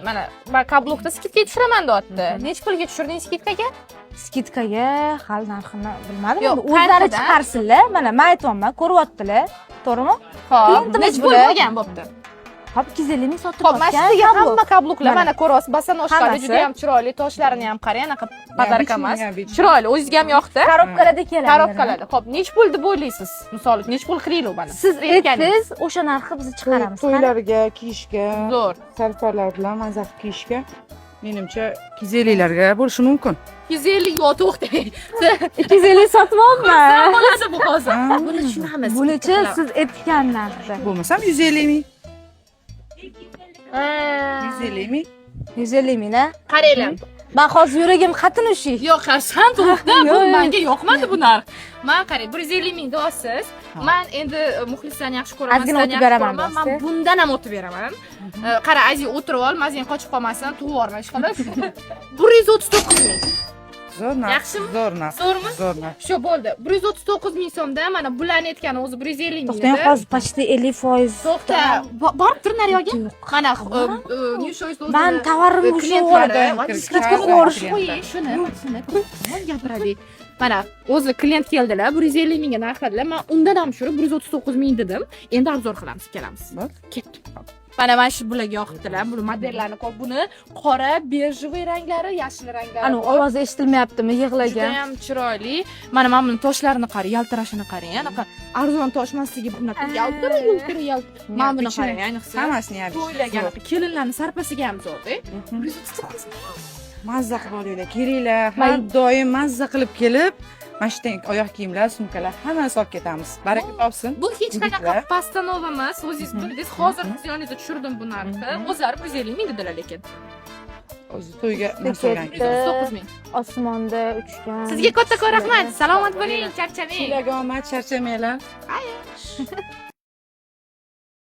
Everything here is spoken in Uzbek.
Mana men kablukda skidga tushiraman deyapti. Necha pulga tushirding skidkaga? Skidkaga hali narxini bilmadim. Yo'q, Endi o'zlari qanchadan? chiqarsinlar. Mana men aytyapman, ko'ryaptilar. To'g'rimi? Hop, Klientimiz necha pul bular. bo'lgan bo'pti? Hop 250 ming sotib Hop, mana shu yerga hamma kabluklar Mana. mana ko'ryapsiz, bosanoshkali Hammasi. juda ham chiroyli, toshlarini ham qarang, anaqa podarka emas. bichim. Chiroyli, o'zingizga ham yoqdi. Korobkalarda keladi. Korobkalarda. Hop, necha pul deb o'ylaysiz? Misol, necha pul qilaylik buni? Siz aytganingiz. aytdingiz, o'sha narxni biz chiqaramiz. To'ylarga kiyishga, Zo'r. sarparlar bilan mazza qilib kiyishga menimcha 250 larga bo'lishi mumkin. 250 yo'q, to'xtang. 250 sotyapman. Bo'lasa bu hozir. Buni tushunamiz. Bunachi siz aytgan narxda. Bo'lmasam 150 ming. Ha. 150 ming. 150 mingna. Qaranglar. Men hozir yuragim qatnashib. Yo'q, qarsan to'xta, bu Yo'q. menga yoqmadi bu narx. Men qarang, 150 ming deyapsiz. Men endi muxlislarni yaxshi ko'raman, Ozgina sizlarni o'tib yaxshi beraman ko'raman. deyapsiz. Men bundan ham o'tib beraman. Qara, Aziz o'tirib ol, mazing qochib qolmasin, tug'ib yuborma ishqilib. 139 ming. Zo'r narx. Yaxshimi? Zo'r narx. Zo'rmi? Zo'r narx. Shu bo'ldi. 139 ming so'mda mana bularni aytgani o'zi 150 ming To'xtang, edi. hozir почти 50%. To'xta, borib tur naryoqga. Mana New Choice o'zi. Men tovarim o'sha klientlari, Skidka qo'yish. qo'ying shuni, shuni gapiradi. Mana o'zi klient keldilar, 150 mingga narxladilar. Men undan ham tushirib 139 ming dedim. Endi arzon qilamiz, kelamiz. Ketdi. Mana shu bularga yoqibdilar. Bu modellarni ko'p. Buni qora, bejvoy ranglari, yashil ranglari. Ana ovozi eshitilmayaptimi? Juda Yig'lagan. ham chiroyli. Mana buni toshlarini qarang, yaltirashini qarang. Anaqa arzon toshmasligi bunaqa yaltir. Mana buni qarang, ayniqsa. Hammasini ham. To'ylagan kelinlarning sarpasiga ham zo'r-da. Mazza qilib olinglar, kelinglar. Har doim mazza qilib kelib, mana shu oyoq kiyimlar, sumkalar hammani olib ketamiz. Baraka topsin. Bu hech qanaqa Yigitlar. pastanova emas. O'zingiz bildingiz, hozir siz yoningizda tushirdim bu narxni. O'zlari 150 ming dedilar lekin. O'zi to'yga narsa olgan. 139 ming. Osmonda uchgan. Sizga kattakon rahmat. Salomat bo'ling, charchamang. Sizlarga omad, charchamanglar.